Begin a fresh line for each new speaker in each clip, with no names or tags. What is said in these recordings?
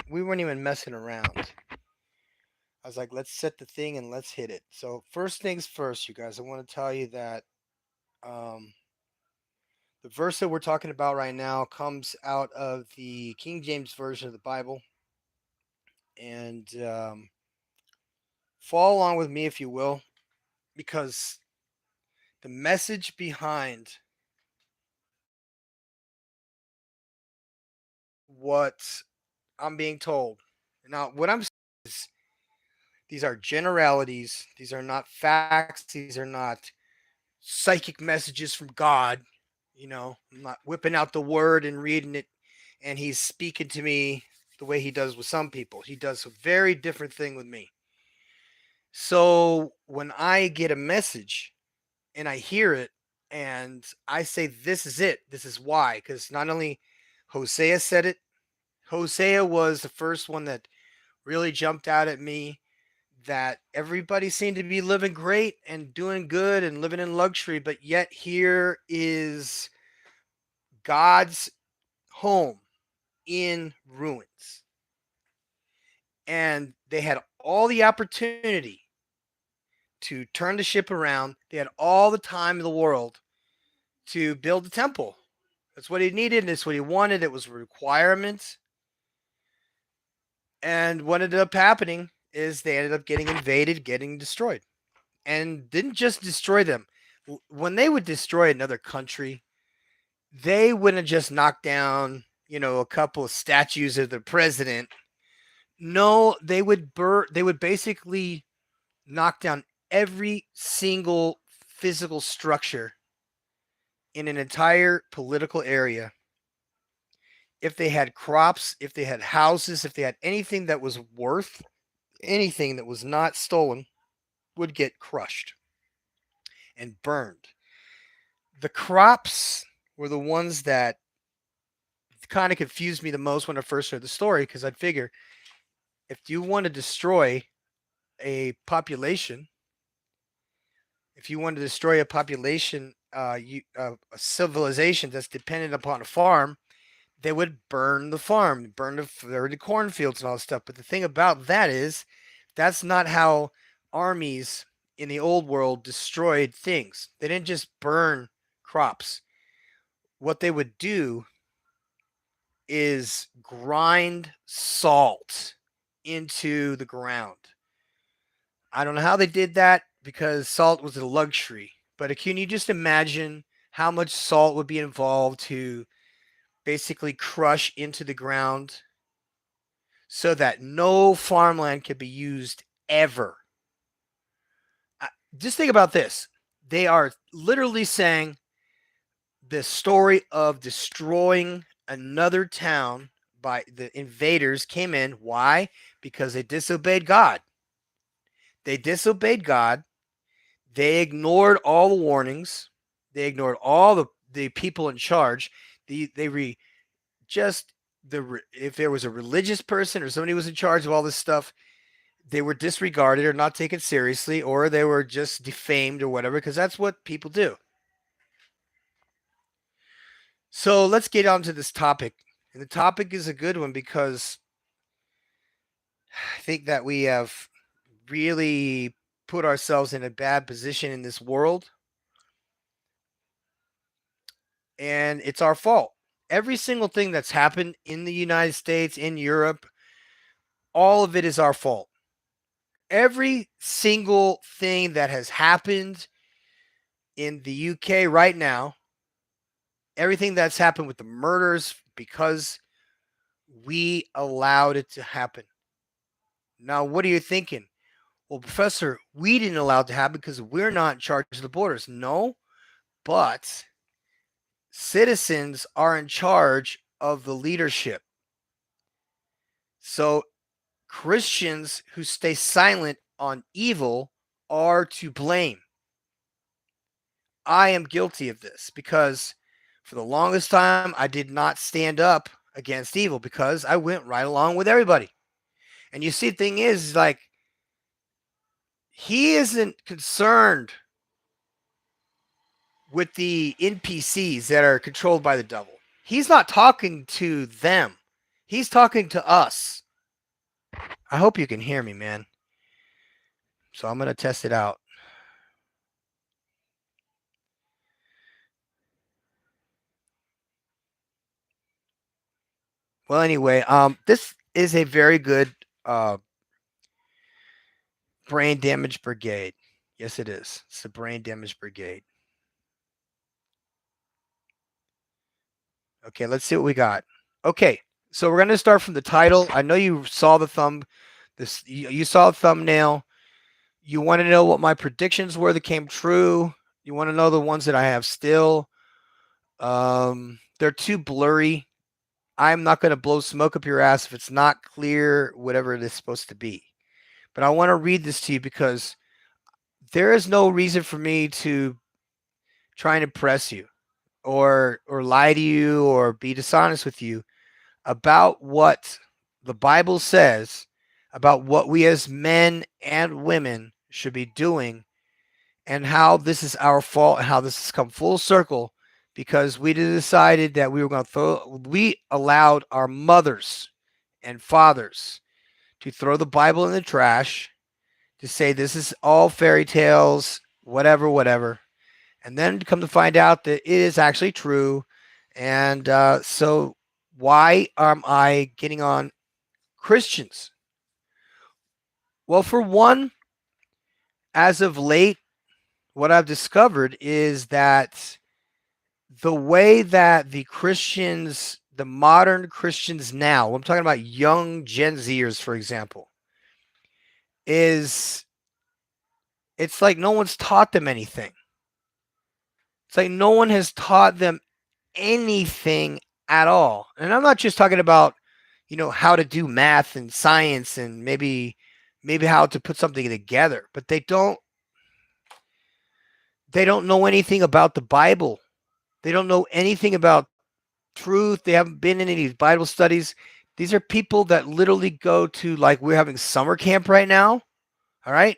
We weren't even messing around. I was like, let's set the thing and let's hit it. So first things first, you guys. I want to tell you that um, the verse that we're talking about right now comes out of the King James version of the Bible, and follow along with me if you will, because the message behind what I'm being told. Now, what I'm saying is these are generalities. These are not facts. These are not psychic messages from God. I'm not whipping out the word and reading it, and he's speaking to me the way he does with some people. He does a very different thing with me. So when I get a message and I hear it and I say, this is it, this is why, because not only Hosea said it, Hosea was the first one that really jumped out at me, that everybody seemed to be living great and doing good and living in luxury, but yet here is God's home in ruins. And they had all the opportunity to turn the ship around. They had all the time in the world to build a temple. That's what he needed, and it's what he wanted. It was a requirement. And what ended up happening is they ended up getting invaded, getting destroyed. And didn't just destroy them. When they would destroy another country, they wouldn't just knock down, a couple of statues of the president. No, they would basically knock down every single physical structure in an entire political area. If they had crops, if they had houses, if they had anything that was worth anything that was not stolen, would get crushed and burned. The crops were the ones that kind of confused me the most when I first heard the story, because I'd figure if you want to destroy a population, if you want to destroy a population, a civilization that's dependent upon a farm, they would burn the farm, burn the cornfields and all that stuff. But the thing about that is, that's not how armies in the old world destroyed things. They didn't just burn crops. What they would do is grind salt into the ground. I don't know how they did that, because salt was a luxury. But can you just imagine how much salt would be involved to basically crush into the ground so that no farmland could be used ever? Just think about this. They are literally saying the story of destroying another town by the invaders came in. Why? Because they disobeyed God. They disobeyed God. They ignored all the warnings. They ignored all the people in charge. Just if there was a religious person or somebody was in charge of all this stuff, they were disregarded or not taken seriously, or they were just defamed or whatever, because that's what people do. So let's get on to this topic. And the topic is a good one, because I think that we have really put ourselves in a bad position in this world, and it's our fault. Every single thing that's happened in the United States, in Europe, all of it is our fault. Every single thing that has happened in the UK right now, everything that's happened with the murders, because we allowed it to happen. Now, what are you thinking? Well, Professor, we didn't allow it to happen because we're not in charge of the borders. No, but citizens are in charge of the leadership. So Christians who stay silent on evil are to blame. I am guilty of this, because for the longest time I did not stand up against evil, because I went right along with everybody. And you see, the thing is, like, he isn't concerned with the NPCs that are controlled by the devil. He's not talking to them. He's talking to us. I hope you can hear me, man. So I'm going to test it out. Well, anyway, this is a very good uh, brain damage brigade. Yes, it is. It's the brain damage brigade. Okay, let's see what we got. Okay, so we're gonna start from the title. I know you saw the you saw the thumbnail. You want to know what my predictions were that came true. You want to know the ones that I have still. They're too blurry. I'm not going to blow smoke up your ass if it's not clear, whatever it is supposed to be. But I want to read this to you because there is no reason for me to try and impress you or lie to you or be dishonest with you about what the Bible says about what we as men and women should be doing and how this is our fault and how this has come full circle because we decided that we were going to we allowed our mothers and fathers to throw the Bible in the trash, to say this is all fairy tales, whatever, whatever. And then to come to find out that it is actually true. And so, why am I getting on Christians? Well, for one, as of late, what I've discovered is that the way that the Christians, the modern Christians now, I'm talking about young Gen Zers, for example, is it's like no one's taught them anything. It's like no one has taught them anything at all. And I'm not just talking about, how to do math and science and maybe how to put something together, but they don't know anything about the Bible. They don't know anything about truth. They haven't been in any Bible studies. These are people that literally go to, like, we're having summer camp right now. All right.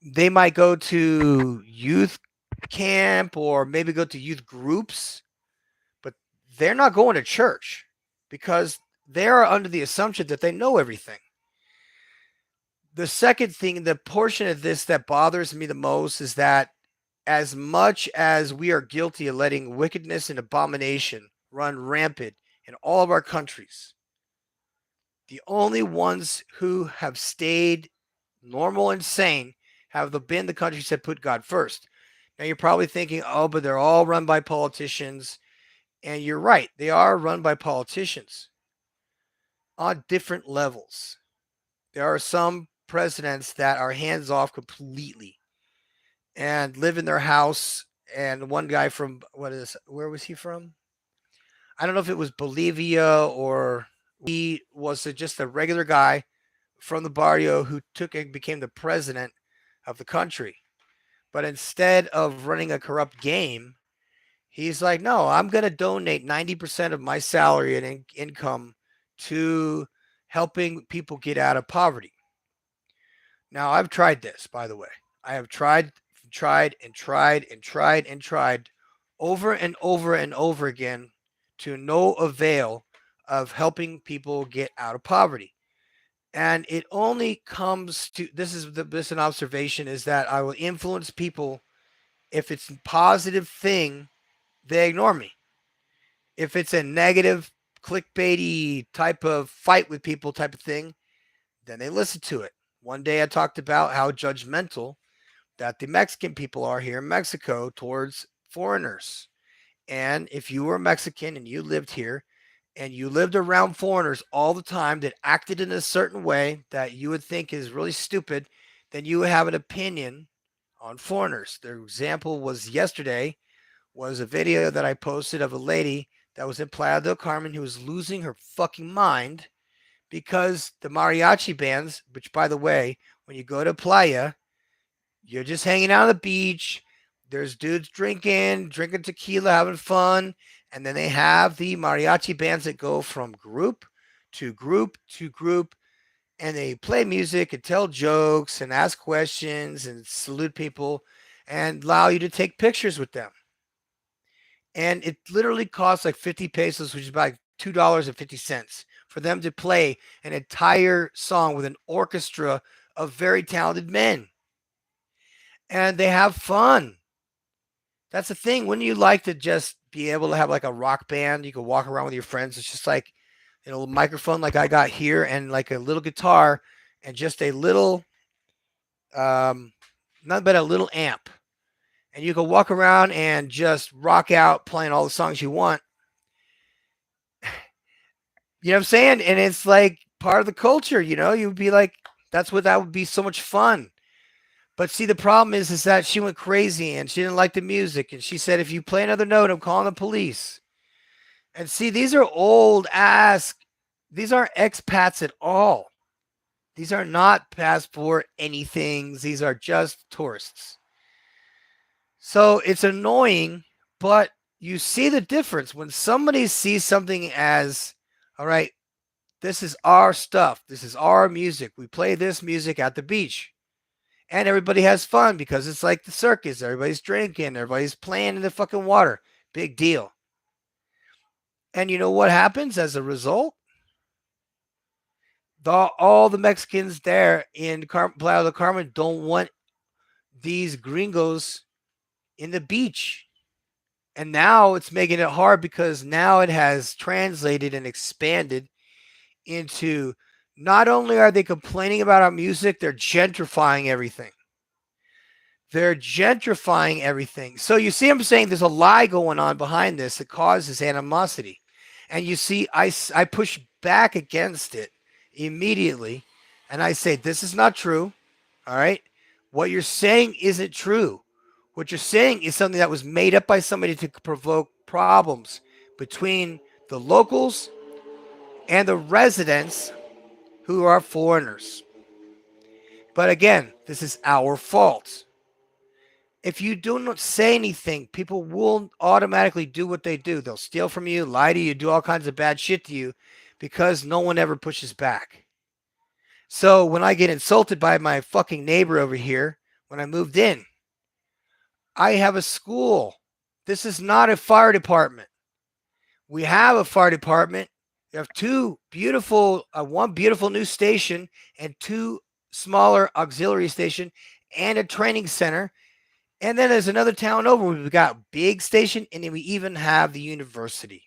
They might go to youth camp or maybe go to youth groups, but they're not going to church because they are under the assumption that they know everything. The second thing, the portion of this that bothers me the most is that as much as we are guilty of letting wickedness and abomination run rampant in all of our countries, the only ones who have stayed normal and sane have been the countries that put God first. Now you're probably thinking, oh, but they're all run by politicians. And you're right, they are run by politicians on different levels. There are some presidents that are hands off completely and live in their house. And one guy from where was he from? I don't know if it was Bolivia or he was just a regular guy from the barrio who took and became the president of the country. But instead of running a corrupt game, he's like, no, I'm going to donate 90% of my salary and income to helping people get out of poverty. Now, I've tried this, by the way. I have tried over and over and over again to no avail of helping people get out of poverty. And it only comes to this an observation is that I will influence people. If it's a positive thing, they ignore me. If it's a negative clickbaity type of fight with people type of thing, then they listen to it. One day I talked about how judgmental that the Mexican people are here in Mexico towards foreigners. And if you were Mexican and you lived here and you lived around foreigners all the time that acted in a certain way that you would think is really stupid, then you would have an opinion on foreigners. The example was yesterday was a video that I posted of a lady that was in Playa del Carmen who was losing her fucking mind because the mariachi bands, which by the way, when you go to Playa, you're just hanging out on the beach. There's dudes drinking tequila, having fun. And then they have the mariachi bands that go from group to group to group. And they play music and tell jokes and ask questions and salute people and allow you to take pictures with them. And it literally costs like 50 pesos, which is about $2.50 for them to play an entire song with an orchestra of very talented men. And they have fun. That's the thing. Wouldn't you like to just be able to have like a rock band? You can walk around with your friends. It's just like a microphone like I got here and like a little guitar and just a little, um, nothing but a little amp. And you can walk around and just rock out playing all the songs you want. You know what I'm saying? And it's like part of the culture, you'd be like, that would be so much fun. But see, the problem is that she went crazy and she didn't like the music. And she said, if you play another note, I'm calling the police. And see, these are old ass, these aren't expats at all. These are not passport anythings. These are just tourists. So it's annoying, but you see the difference when somebody sees something as, all right, this is our stuff. This is our music. We play this music at the beach. And everybody has fun because it's like the circus. Everybody's drinking. Everybody's playing in the fucking water. Big deal. And you know what happens as a result? All the Mexicans there in Playa del Carmen don't want these gringos in the beach. And now it's making it hard because now it has translated and expanded into not only are they complaining about our music, they're gentrifying everything. They're gentrifying everything. So you see, I'm saying there's a lie going on behind this that causes animosity. And you see, I push back against it immediately. And I say, this is not true. All right. What you're saying isn't true. What you're saying is something that was made up by somebody to provoke problems between the locals and the residents who are foreigners. But again, this is our fault. If you do not say anything, people will automatically do what they do. They'll steal from you, lie to you, do all kinds of bad shit to you because no one ever pushes back. So when I get insulted by my fucking neighbor over here, when I moved in, I have a school. This is not a fire department. We have a fire department. We have one beautiful new station and two smaller auxiliary station and a training center. And then there's another town over. We've got a big station, and then we even have the university.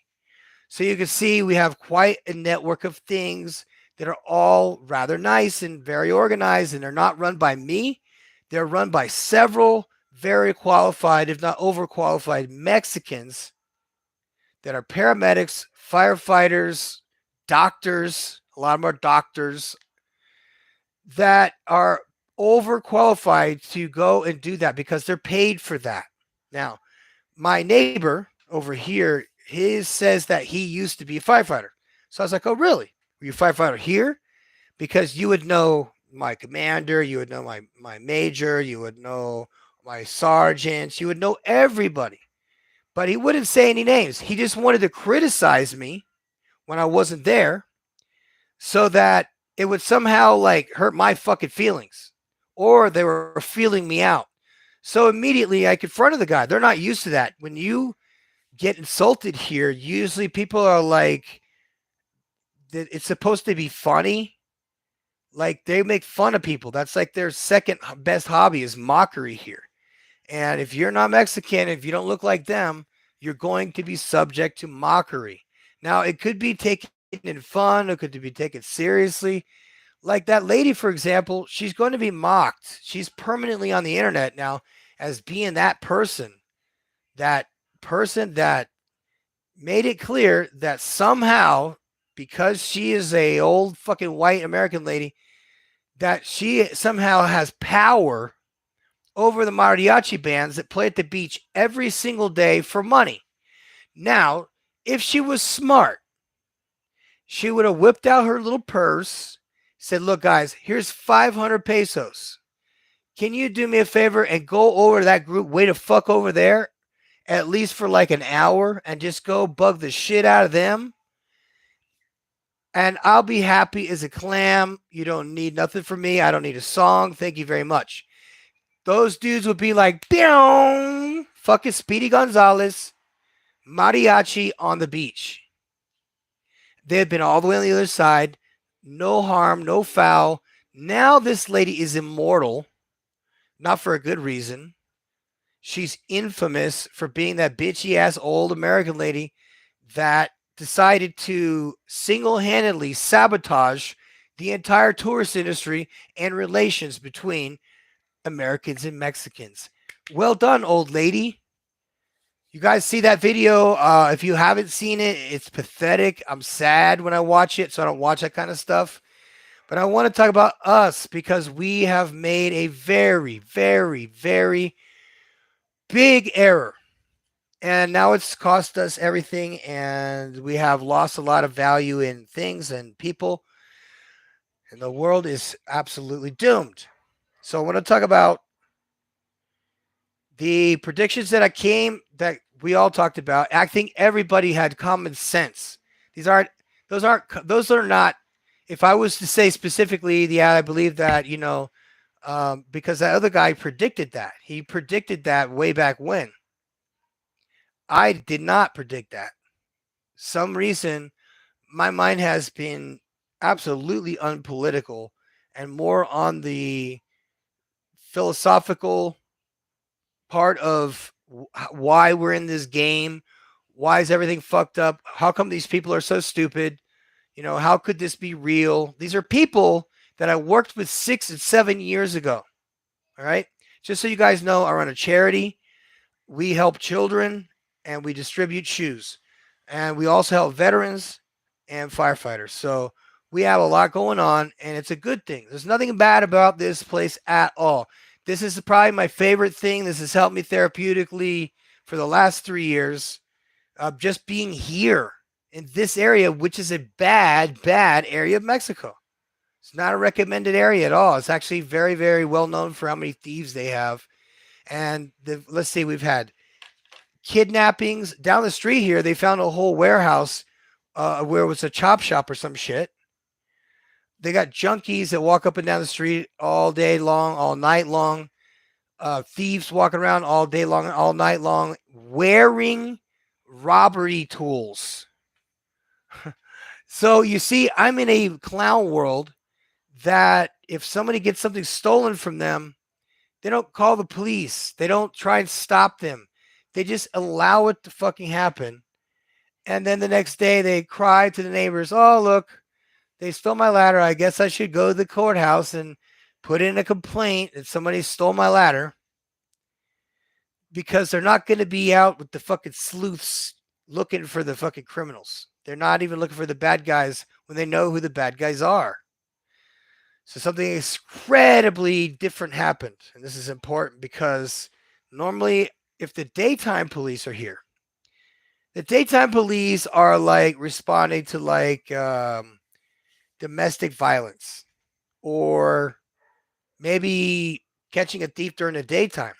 So you can see we have quite a network of things that are all rather nice and very organized, and they're not run by me. They're run by several very qualified, if not overqualified, Mexicans that are paramedics, firefighters, doctors. A lot of them are doctors that are overqualified to go and do that because they're paid for that. Now, my neighbor over here, his says that he used to be a firefighter. So I was like, oh, really? Were you a firefighter here? Because you would know my commander, you would know my major, you would know my sergeants, you would know everybody. But he wouldn't say any names. He just wanted to criticize me when I wasn't there so that it would somehow like hurt my fucking feelings, or they were feeling me out. So immediately I confronted the guy. They're not used to that. When you get insulted here, usually people are like, it's supposed to be funny. Like they make fun of people. That's like their second best hobby is mockery here. And if you're not Mexican, if you don't look like them, you're going to be subject to mockery. Now, it could be taken in fun. It could be taken seriously. Like that lady, for example, she's going to be mocked. She's permanently on the internet now as being that person that made it clear that somehow, because she is a old fucking white American lady, that she somehow has power over the mariachi bands that play at the beach every single day for money. Now, if she was smart, she would have whipped out her little purse, said, look, guys, here's 500 pesos. Can you do me a favor and go over to that group way to fuck over there, at least for like an hour, and just go bug the shit out of them? And I'll be happy as a clam. You don't need nothing from me. I don't need a song. Thank you very much. Those dudes would be like, boom, fucking Speedy Gonzalez, mariachi on the beach. They had been all the way on the other side, no harm, no foul. Now this lady is immortal, not for a good reason. She's infamous for being that bitchy ass old American lady that decided to single handedly sabotage the entire tourist industry and relations between Americans and Mexicans. Well done, old lady. You guys see that video? If you haven't seen it, it's pathetic. I'm sad when I watch it, so I don't watch that kind of stuff. But I want to talk about us because we have made a very, very, very big error. And now it's cost us everything, and we have lost a lot of value in things and people, and the world is absolutely doomed. So I want to talk about the predictions that we all talked about. I think everybody had common sense. These aren't those are not. If I was to say specifically, yeah, I believe that because that other guy predicted that. He predicted that way back when. I did not predict that. Some reason my mind has been absolutely unpolitical and more on the philosophical part of why we're in this game. Why is everything fucked up? How come these people are so stupid? How could this be real? These are people that I worked with 6 and 7 years ago. All right. Just so you guys know, I run a charity. We help children and we distribute shoes. And we also help veterans and firefighters. So we have a lot going on and it's a good thing. There's nothing bad about this place at all. This is probably my favorite thing. This has helped me therapeutically for the last 3 years. Just being here in this area, which is a bad, bad area of Mexico. It's not a recommended area at all. It's actually very, very well known for how many thieves they have. And let's see, we've had kidnappings down the street here. They found a whole warehouse where it was a chop shop or some shit. They got junkies that walk up and down the street all day long, all night long. Thieves walking around all day long, all night long, wearing robbery tools. So you see, I'm in a clown world that if somebody gets something stolen from them, they don't call the police. They don't try and stop them. They just allow it to fucking happen. And then the next day they cry to the neighbors, oh, look, they stole my ladder. I guess I should go to the courthouse and put in a complaint that somebody stole my ladder, because they're not going to be out with the fucking sleuths looking for the fucking criminals. They're not even looking for the bad guys when they know who the bad guys are. So something incredibly different happened. And this is important because normally if the daytime police are here, the daytime police are like responding to like domestic violence or maybe catching a thief during the daytime.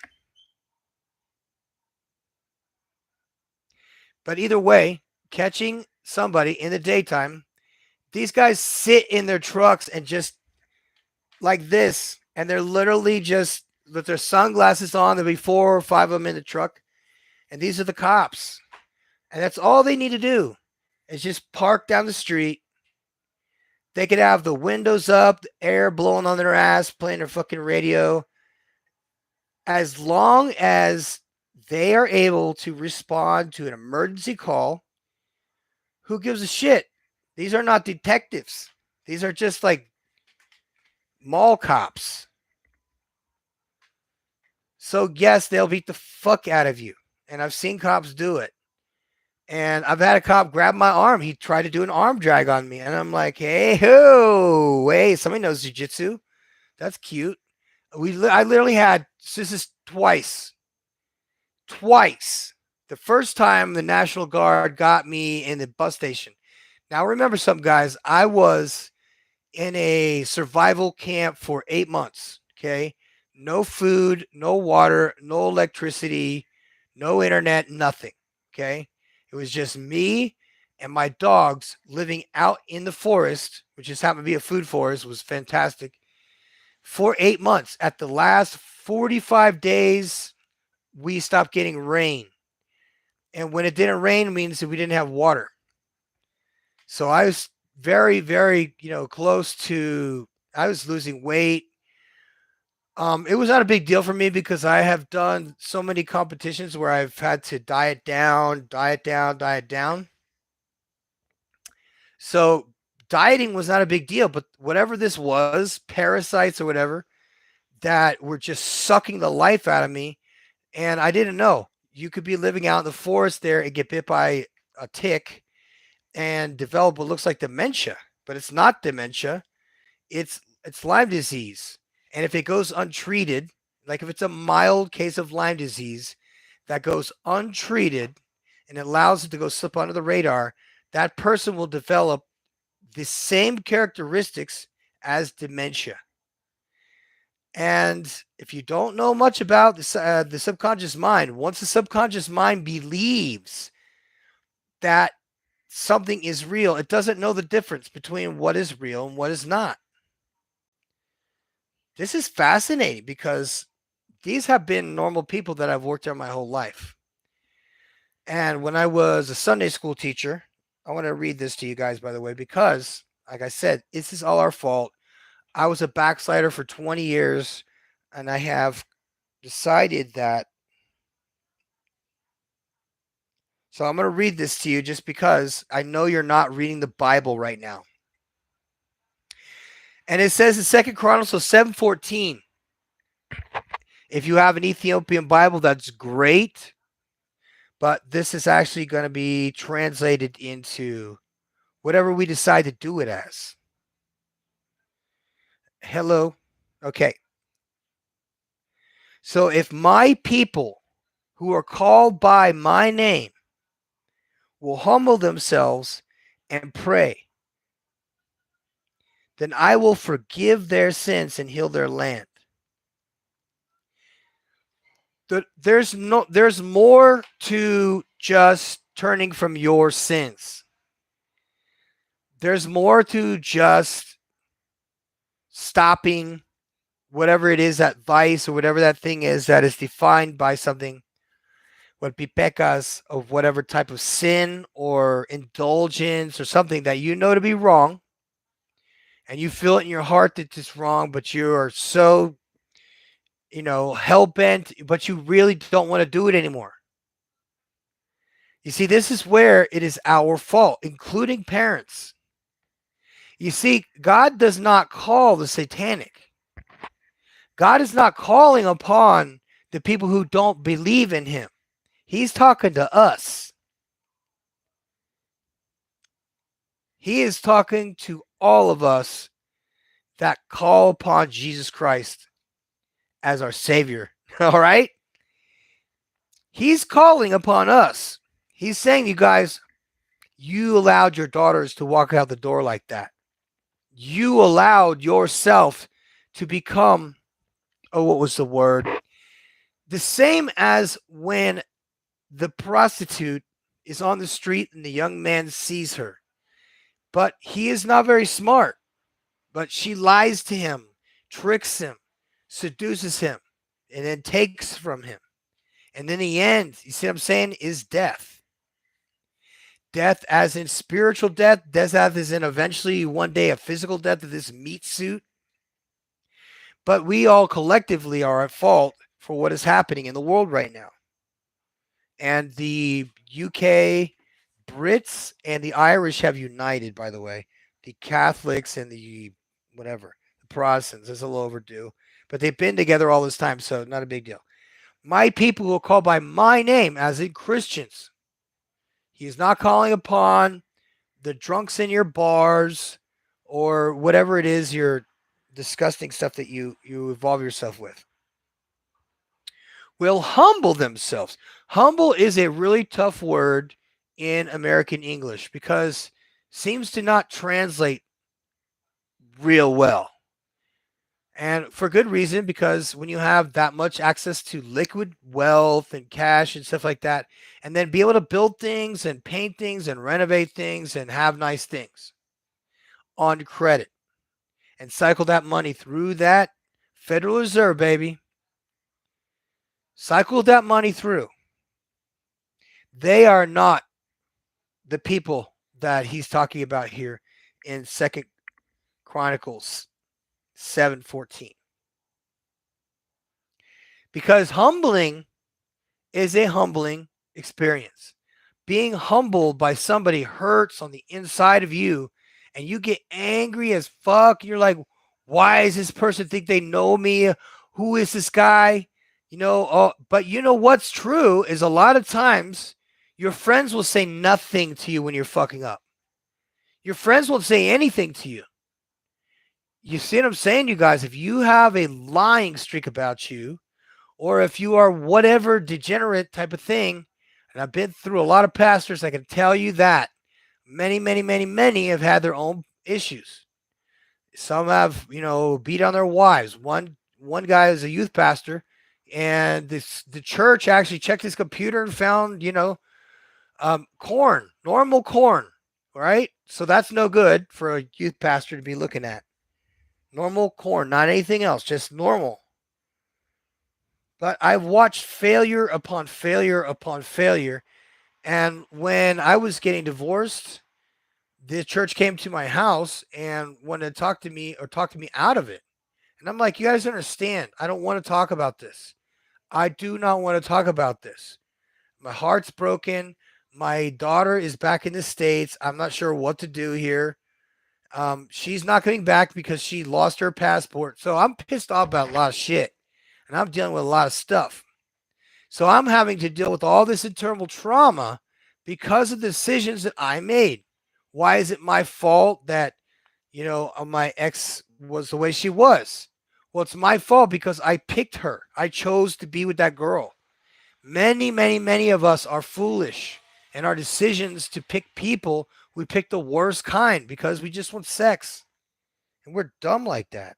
But either way, catching somebody in the daytime, these guys sit in their trucks and just like this, and they're literally just with their sunglasses on. There'll be 4 or 5 of them in the truck, and these are the cops. And that's all they need to do is just park down the street. They could have the windows up, the air blowing on their ass, playing their fucking radio. As long as they are able to respond to an emergency call, who gives a shit? These are not detectives. These are just like mall cops. So yes, they'll beat the fuck out of you. And I've seen cops do it. And I've had a cop grab my arm. He tried to do an arm drag on me. And I'm like, hey, ho, hey, somebody knows jiu-jitsu. That's cute. I literally had, this is twice. The first time the National Guard got me in the bus station. Now remember something, guys. I was in a survival camp for 8 months. Okay. No food, no water, no electricity, no internet, nothing. Okay. It was just me and my dogs living out in the forest, which just happened to be a food forest. It was fantastic for 8 months. At the last 45 days, we stopped getting rain. And when it didn't rain, it means that we didn't have water. So I was very, very, close to. I was losing weight. It was not a big deal for me because I have done so many competitions where I've had to diet down, diet down, diet down. So dieting was not a big deal, but whatever this was, parasites or whatever, that were just sucking the life out of me, and I didn't know. You could be living out in the forest there and get bit by a tick and develop what looks like dementia, but it's not dementia. It's Lyme disease. And if it goes untreated, like if it's a mild case of Lyme disease that goes untreated and allows it to go slip under the radar, that person will develop the same characteristics as dementia. And if you don't know much about the subconscious mind, once the subconscious mind believes that something is real, it doesn't know the difference between what is real and what is not. This is fascinating because these have been normal people that I've worked on my whole life. And when I was a Sunday school teacher, I want to read this to you guys, by the way, because, like I said, this is all our fault. I was a backslider for 20 years, and I have decided that. So I'm going to read this to you just because I know you're not reading the Bible right now. And it says in 2 Chronicles 7:14, if you have an Ethiopian Bible, that's great. But this is actually going to be translated into whatever we decide to do it as. Hello. Okay. So if my people who are called by my name will humble themselves and pray, then I will forgive their sins and heal their land. There's more to just turning from your sins. There's more to just stopping whatever it is, that vice or whatever that thing is that is defined by something, what pipecas of whatever type of sin or indulgence or something that you know to be wrong, and you feel it in your heart that it's wrong, but you are so, hell bent, but you really don't want to do it anymore. You see, this is where it is our fault, including parents. You see, God does not call the satanic. God is not calling upon the people who don't believe in him. He's talking to us. He is talking to all of us that call upon Jesus Christ as our Savior. All right? He's calling upon us. He's saying, you guys, you allowed your daughters to walk out the door like that. You allowed yourself to become, what was the word? The same as when the prostitute is on the street and the young man sees her. But he is not very smart. But she lies to him, tricks him, seduces him, and then takes from him. And then the end, you see what I'm saying, is death. Death as in spiritual death, death as in eventually one day a physical death of this meat suit. But we all collectively are at fault for what is happening in the world right now. And the UK, Brits, and the Irish have united, by the way. The Catholics and the whatever, the Protestants, is a little overdue. But they've been together all this time, so not a big deal. My people will call by my name, as in Christians. He is not calling upon the drunks in your bars or whatever it is, your disgusting stuff that you involve yourself with. Will humble themselves. Humble is a really tough word in American English because seems to not translate real well. And for good reason, because when you have that much access to liquid wealth and cash and stuff like that, and then be able to build things and paint things and renovate things and have nice things on credit and cycle that money through that Federal Reserve, baby. Cycle that money through. They are not the people that he's talking about here in Second Chronicles 7:14. Because humbling is a humbling experience. Being humbled by somebody hurts on the inside of you, and you get angry as fuck. You're like, why does this person think they know me? Who is this guy? But you know what's true is a lot of times your friends will say nothing to you when you're fucking up. Your friends won't say anything to you. You see what I'm saying, you guys? If you have a lying streak about you, or if you are whatever degenerate type of thing, and I've been through a lot of pastors, I can tell you that many have had their own issues. Some have, beat on their wives. One guy is a youth pastor, and the church actually checked his computer and found, corn, normal corn, right? So that's no good for a youth pastor to be looking at. Normal corn, not anything else, just normal. But I've watched failure upon failure upon failure. And when I was getting divorced, the church came to my house and wanted to talk to me or talk to me out of it. And I'm like, you guys understand. I don't want to talk about this. I do not want to talk about this. My heart's broken. My daughter is back in the States. I'm not sure what to do here. She's not coming back because she lost her passport. So I'm pissed off about a lot of shit. And I'm dealing with a lot of stuff. So I'm having to deal with all this internal trauma because of the decisions that I made. Why is it my fault that, my ex was the way she was? Well, it's my fault because I picked her. I chose to be with that girl. Many of us are foolish in our decisions to pick people. We pick the worst kind because we just want sex. And we're dumb like that.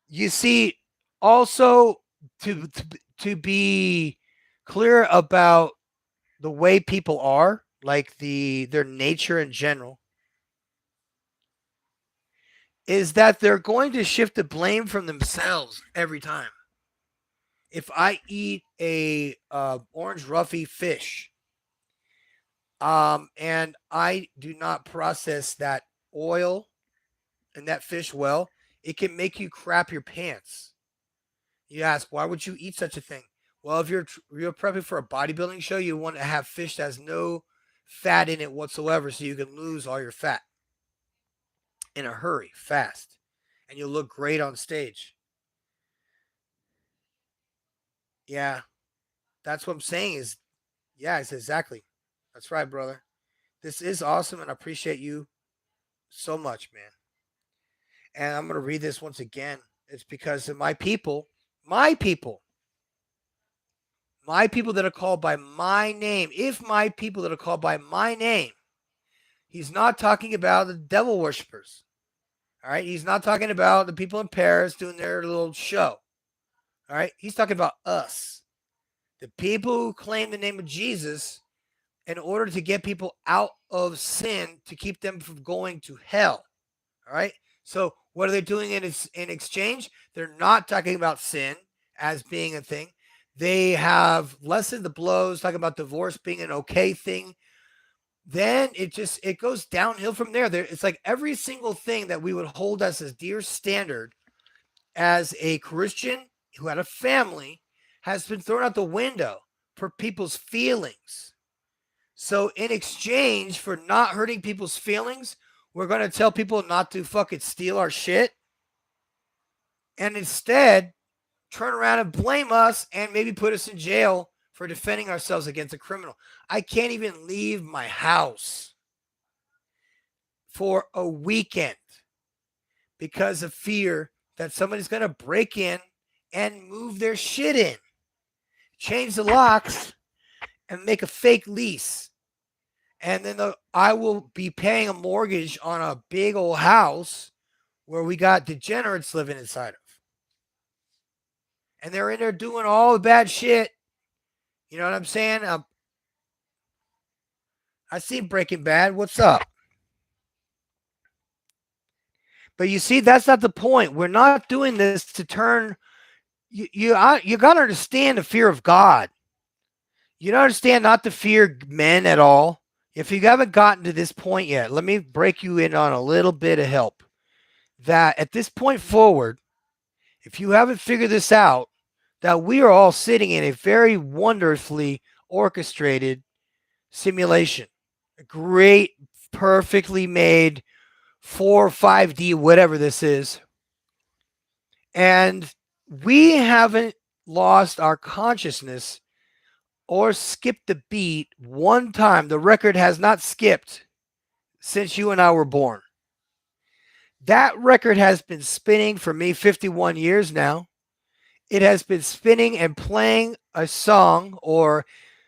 You see, also to be clear about the way people are, like their nature in general, is that they're going to shift the blame from themselves every time. If I eat a orange roughy fish, and I do not process that oil and that fish well, it can make you crap your pants. You ask, why would you eat such a thing? Well, if you're prepping for a bodybuilding show, you want to have fish that has no fat in it whatsoever, so you can lose all your fat in a hurry, fast, and you'll look great on stage. Yeah, that's what I'm saying. It's exactly. That's right, brother. This is awesome, and I appreciate you so much, man. And I'm gonna read this once again. It's because of my people, my people that are called by my name. If my people that are called by my name, he's not talking about the devil worshippers. All right. He's not talking about the people in Paris doing their little show. All right. He's talking about us, the people who claim the name of Jesus in order to get people out of sin to keep them from going to hell. All right. So what are they doing in exchange? They're not talking about sin as being a thing. They have lessened the blows, talking about divorce being an okay thing. Then it goes downhill from there. It's like every single thing that we would hold as a dear standard as a Christian who had a family has been thrown out the window for people's feelings. So in exchange for not hurting people's feelings, we're going to tell people not to fucking steal our shit and instead turn around and blame us and maybe put us in jail for defending ourselves against a criminal. I can't even leave my house for a weekend because of fear that somebody's going to break in and move their shit in, change the locks, and make a fake lease. And then I will be paying a mortgage on a big old house where we got degenerates living inside of. And they're in there doing all the bad shit. You know what I'm saying? I see Breaking Bad. What's up? But you see, that's not the point. We're not doing this to turn. You got to understand the fear of God. You don't understand not to fear men at all. If you haven't gotten to this point yet, let me break you in on a little bit of help. That at this point forward, if you haven't figured this out, that we are all sitting in a very wonderfully orchestrated simulation. A great, perfectly made 4 or 5D, whatever this is. And we haven't lost our consciousness or skipped the beat one time. The record has not skipped since you and I were born. That record has been spinning for me 51 years now. It has been spinning and playing a song or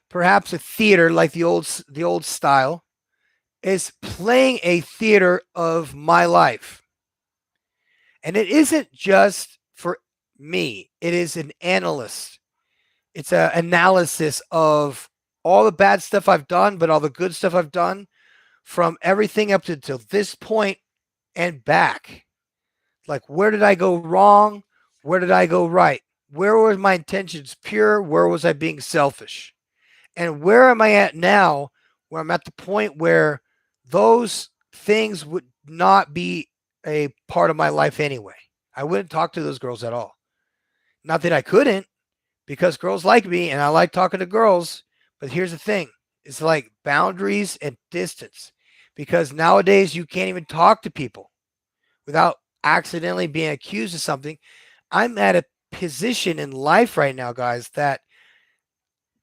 perhaps a theater like the old style is playing a theater of my life. And it isn't just for me. It is an analyst. It's an analysis of all the bad stuff I've done, but all the good stuff I've done from everything up to till this point and back. Like, where did I go wrong? Where did I go right? Where were my intentions pure? Where was I being selfish? And where am I at now where I'm at the point where those things would not be a part of my life anyway? I wouldn't talk to those girls at all. Not that I couldn't, because girls like me and I like talking to girls. But here's the thing, it's like boundaries and distance. Because nowadays you can't even talk to people without accidentally being accused of something. I'm at a position in life right now, guys, that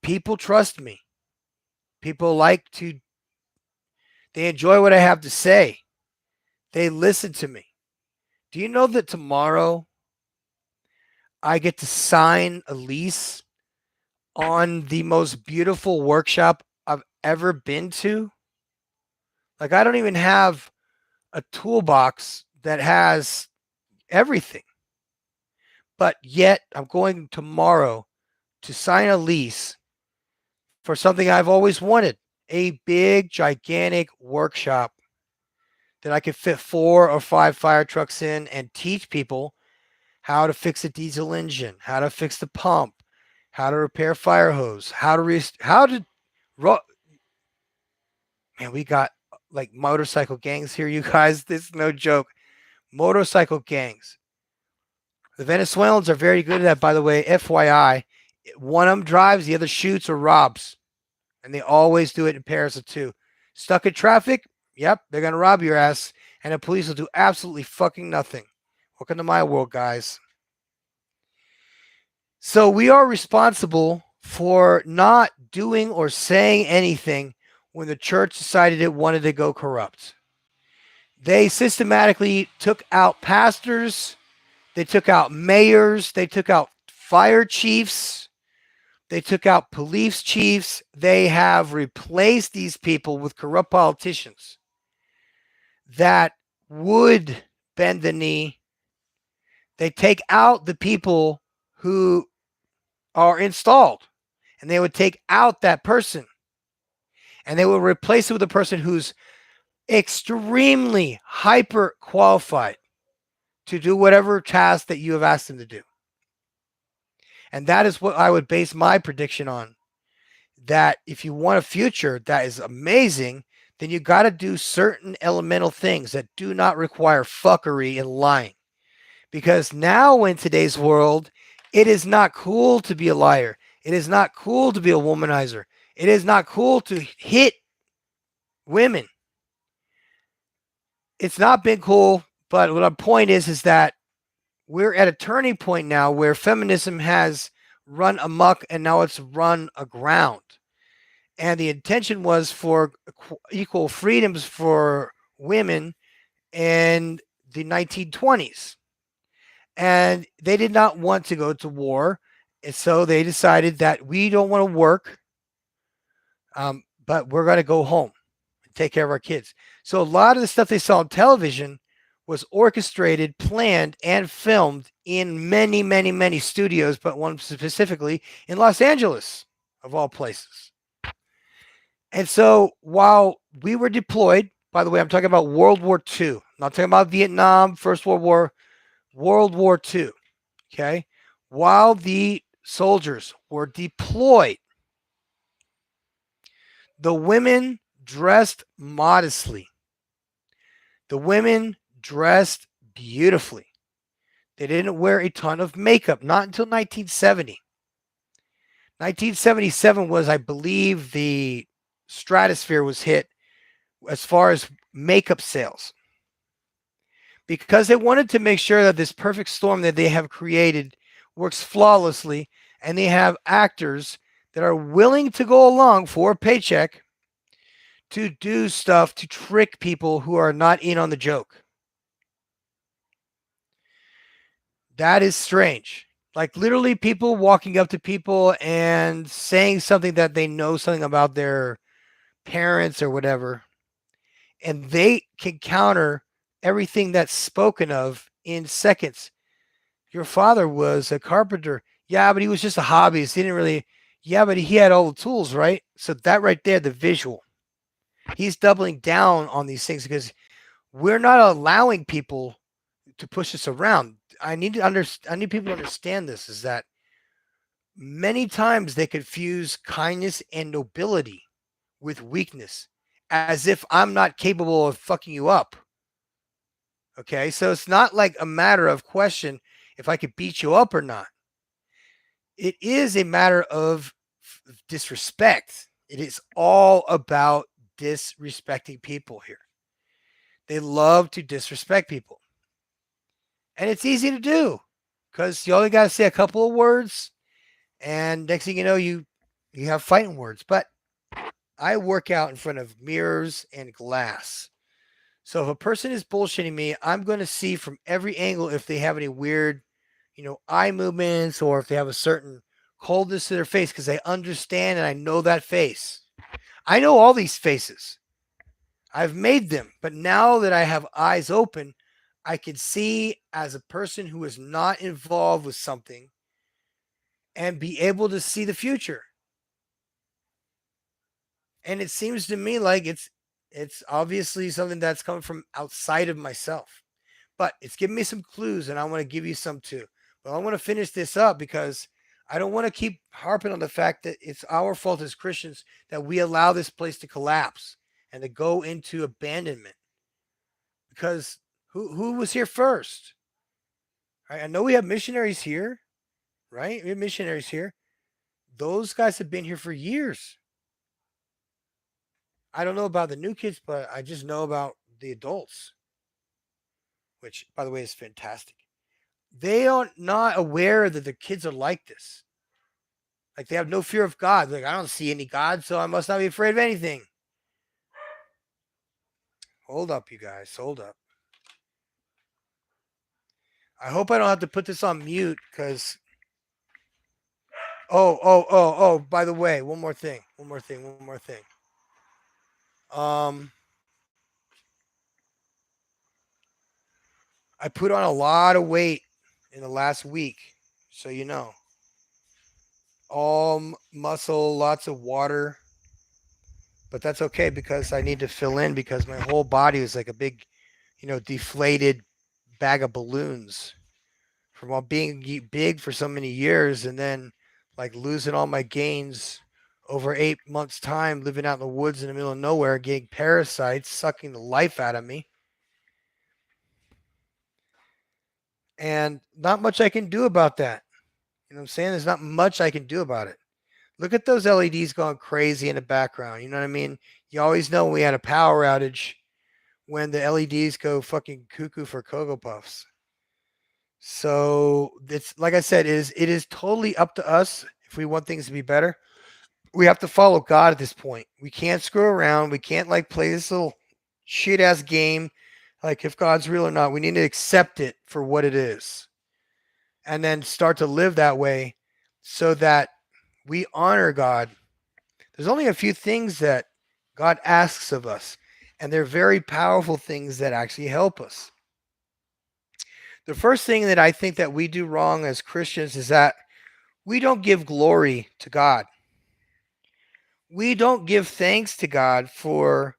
people trust me. People they enjoy what I have to say. They listen to me. Do you know that tomorrow I get to sign a lease on the most beautiful workshop I've ever been to? Like, I don't even have a toolbox that has everything. But yet, I'm going tomorrow to sign a lease for something I've always wanted, a big, gigantic workshop that I could fit 4 or 5 fire trucks in and teach people how to fix a diesel engine, how to fix the pump, how to repair fire hose, ro- man, we got like motorcycle gangs here, you guys. This is no joke. Motorcycle gangs. The Venezuelans are very good at that, by the way. FYI, one of them drives, the other shoots or robs, and they always do it in pairs of two. Stuck in traffic? Yep, they're gonna rob your ass, and the police will do absolutely fucking nothing. Welcome to my world, guys. So we are responsible for not doing or saying anything when the church decided it wanted to go corrupt. They systematically took out pastors, they took out mayors, they took out fire chiefs, they took out police chiefs. They have replaced these people with corrupt politicians that would bend the knee. They take out the people who are installed, and they would take out that person and they will replace it with a person who's extremely hyper qualified to do whatever task that you have asked them to do. And that is what I would base my prediction on. That if you want a future that is amazing, then you got to do certain elemental things that do not require fuckery and lying. Because now in today's world, it is not cool to be a liar. It is not cool to be a womanizer. It is not cool to hit women. It's not been cool, but what my point is that we're at a turning point now where feminism has run amok and now it's run aground. And the intention was for equal freedoms for women in the 1920s. And they did not want to go to war. And so they decided that we don't want to work, but we're going to go home and take care of our kids. So a lot of the stuff they saw on television was orchestrated, planned, and filmed in many, many, many studios, but one specifically in Los Angeles, of all places. And so while we were deployed, by the way, I'm talking about World War II. I'm not talking about Vietnam, First World War, World War II. Okay. While the soldiers were deployed, The women dressed modestly. The women dressed beautifully. They didn't wear a ton of makeup, not until 1970. 1977 was, I believe, the stratosphere was hit as far as makeup sales, because they wanted to make sure that this perfect storm that they have created works flawlessly, and they have actors that are willing to go along for a paycheck to do stuff to trick people who are not in on the joke. That is strange. Like literally people walking up to people and saying something that they know something about their parents or whatever, and they can counter everything that's spoken of in seconds. Your father was a carpenter. Yeah, but he was just a hobbyist. He didn't really. Yeah, but he had all the tools, right? So that right there, the visual. He's doubling down on these things because we're not allowing people to push us around. I need to understand. I need people to understand this. Is that many times they confuse kindness and nobility with weakness, as if I'm not capable of fucking you up. Okay, so it's not like a matter of question if I could beat you up or not. It is a matter of disrespect. It is all about disrespecting people here. They love to disrespect people. And it's easy to do because you only got to say a couple of words, and next thing you know, you have fighting words. But I work out in front of mirrors and glass. So if a person is bullshitting me, I'm going to see from every angle if they have any weird, eye movements, or if they have a certain coldness to their face, because I understand and I know that face. I know all these faces. I've made them, but now that I have eyes open, I can see as a person who is not involved with something and be able to see the future. And it seems to me like it's obviously something that's coming from outside of myself. But it's giving me some clues, and I want to give you some too. But I want to finish this up because I don't want to keep harping on the fact that it's our fault as Christians that we allow this place to collapse and to go into abandonment. Because who was here first? I know we have missionaries here, right? We have missionaries here. Those guys have been here for years. I don't know about the new kids, but I just know about the adults, which, by the way, is fantastic. They are not aware that the kids are like this. Like they have no fear of God. Like I don't see any God, so I must not be afraid of anything. Hold up, you guys. Hold up. I hope I don't have to put this on mute because. Oh. By the way, one more thing. One more thing. One more thing. Um, I put on a lot of weight in the last week, so you know. All muscle, lots of water, but that's okay because I need to fill in because my whole body is like a big, deflated bag of balloons from all being big for so many years and then like losing all my gains over 8 months time living out in the woods in the middle of nowhere, getting parasites sucking the life out of me, and not much I can do about that. You know what I'm saying? There's not much I can do about it. Look at those LEDs going crazy in the background. You know what I mean? You always know when we had a power outage when the LEDs go fucking cuckoo for Cocoa Puffs. So it's like I said, it is totally up to us if we want things to be better. We have to follow God at this point. We can't screw around. We can't like play this little shit ass game like if God's real or not. We need to accept it for what it is and then start to live that way so that we honor God. There's only a few things that God asks of us, and they're very powerful things that actually help us. The first thing that I think that we do wrong as Christians is that we don't give glory to God. We don't give thanks to God for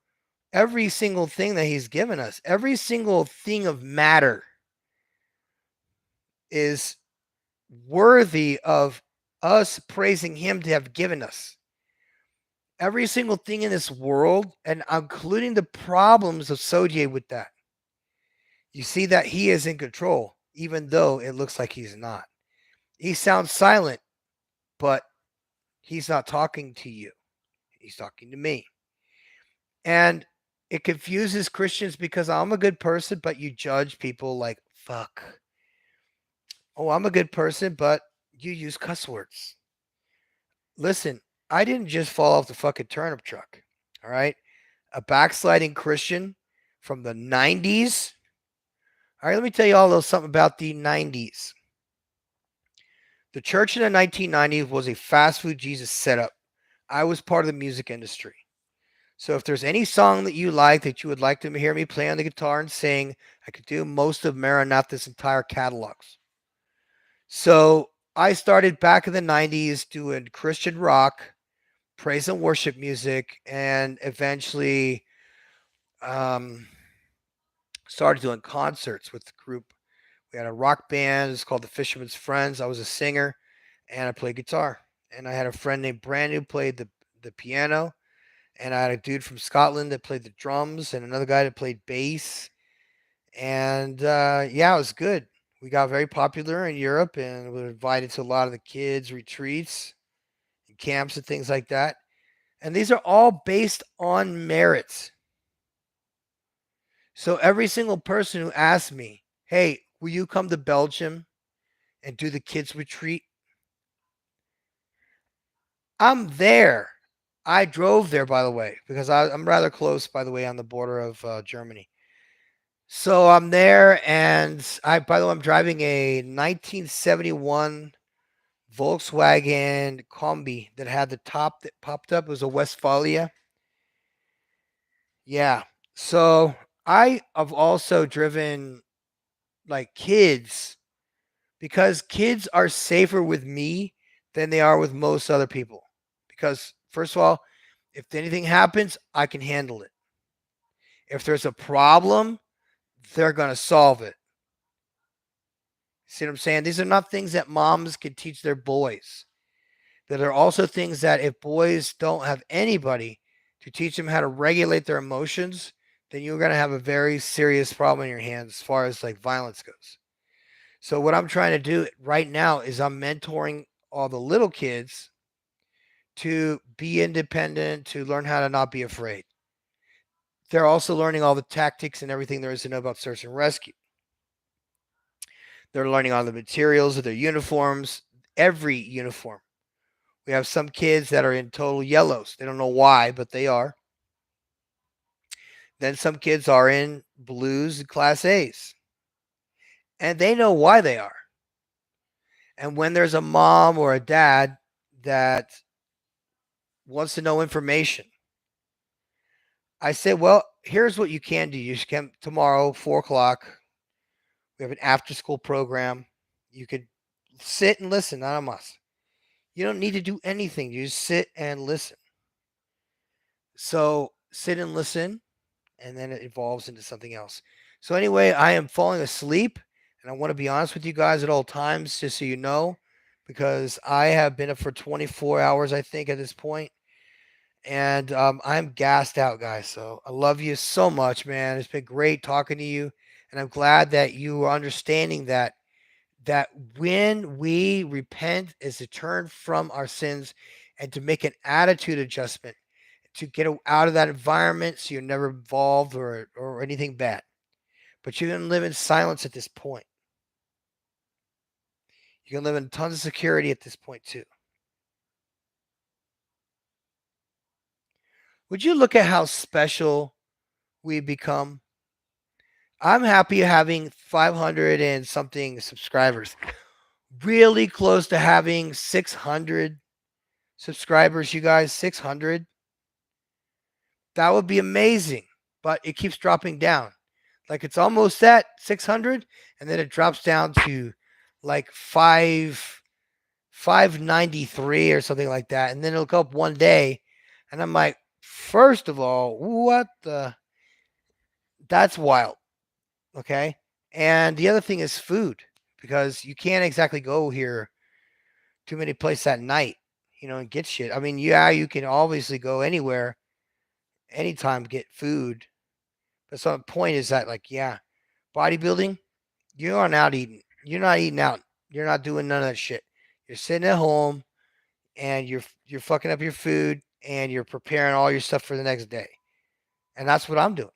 every single thing that He's given us. Every single thing of matter is worthy of us praising Him to have given us. Every single thing in this world, and including the problems associated with that. You see that he is in control, even though it looks like he's not. He sounds silent, but he's not talking to you. He's talking to me. And it confuses Christians because I'm a good person, but you judge people like, fuck. Oh, I'm a good person, but you use cuss words. Listen, I didn't just fall off the fucking turnip truck. All right. A backsliding Christian from the 90s. All right, let me tell you all a little something about the 90s. The church in the 1990s was a fast food Jesus setup. I was part of the music industry. So if there's any song that you like that you would like to hear me play on the guitar and sing, I could do most of Maranatha's entire catalogs. So I started back in the 90s doing Christian rock, praise and worship music, and eventually um, started doing concerts with the group. We had a rock band. It's called the Fisherman's Friends. I was a singer, and I played guitar. And I had a friend named Brandon who played the piano. And I had a dude from Scotland that played the drums, and another guy that played bass. And yeah, it was good. We got very popular in Europe, and we were invited to a lot of the kids' retreats and camps and things like that. And these are all based on merit. So every single person who asked me, hey, will you come to Belgium and do the kids' retreat? I'm there. I drove there, by the way, because I'm rather close, by the way, on the border of Germany. So I'm there, and by the way, I'm driving a 1971 Volkswagen Kombi that had the top that popped up. It was a Westphalia. Yeah. So I have also driven like kids because kids are safer with me than they are with most other people. Because, first of all, if anything happens, I can handle it. If there's a problem, they're going to solve it. See what I'm saying? These are not things that moms can teach their boys. There are also things that if boys don't have anybody to teach them how to regulate their emotions, then you're going to have a very serious problem in your hands as far as like violence goes. So what I'm trying to do right now is I'm mentoring all the little kids to be independent, to learn how to not be afraid. They're also learning all the tactics and everything there is to know about search and rescue. They're learning all the materials of their uniforms, every uniform. We have some kids that are in total yellows. They don't know why, but they are. Then some kids are in blues and class A's. And they know why they are. And when there's a mom or a dad that wants to know information, I say, well, here's what you can do. You can tomorrow, 4 o'clock. We have an after school program. You could sit and listen, not a must. You don't need to do anything. You just sit and listen. So sit and listen, and then it evolves into something else. So anyway, I am falling asleep, and I want to be honest with you guys at all times, just so you know, because I have been up for 24 hours, I think, at this point, and I'm gassed out, guys. So I love you so much, man. It's been great talking to you, and I'm glad that you are understanding that when we repent is to turn from our sins and to make an attitude adjustment to get out of that environment so you're never involved or anything bad. But you can live in silence at this point. You can live in tons of security at this point too. Would you look at how special we become? I'm happy having 500 and something subscribers. Really close to having 600 subscribers, you guys. 600. That would be amazing. But it keeps dropping down. Like it's almost at 600, and then it drops down to like 593 or something like that, and then it'll go up one day, and I'm like, first of all, what the? That's wild. Okay, and the other thing is food because you can't exactly go here too many places at night. and get shit. I mean, yeah, you can obviously go anywhere, anytime, get food. But some point is that, like, yeah, bodybuilding, you aren't out eating. You're not eating out. You're not doing none of that shit. You're sitting at home and you're fucking up your food and you're preparing all your stuff for the next day. And that's what I'm doing.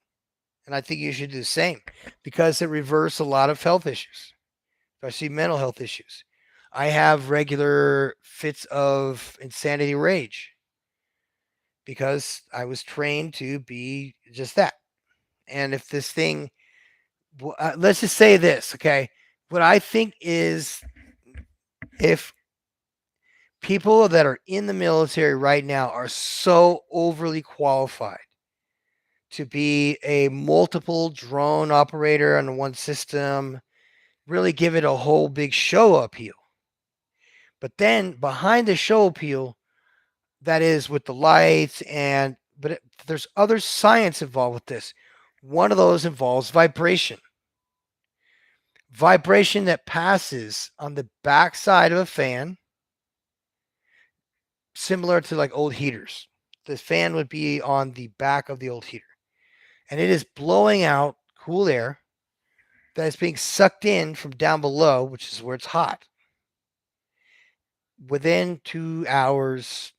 And I think you should do the same because it reverses a lot of health issues, especially mental health issues. I have regular fits of insanity rage because I was trained to be just that. And if this thing, let's just say this, okay? What I think is if people that are in the military right now are so overly qualified to be a multiple drone operator on one system, really give it a whole big show appeal. But then behind the show appeal, that is with the lights there's other science involved with this. One of those involves vibration. Vibration that passes on the backside of a fan, similar to like old heaters. The fan would be on the back of the old heater, and it is blowing out cool air that is being sucked in from down below, which is where it's hot. Within 2 hours,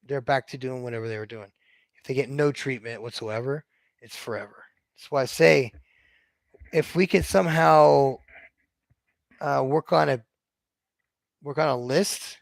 they're back to doing whatever they were doing. If they get no treatment whatsoever, it's forever. That's why I say if we can somehow work on a list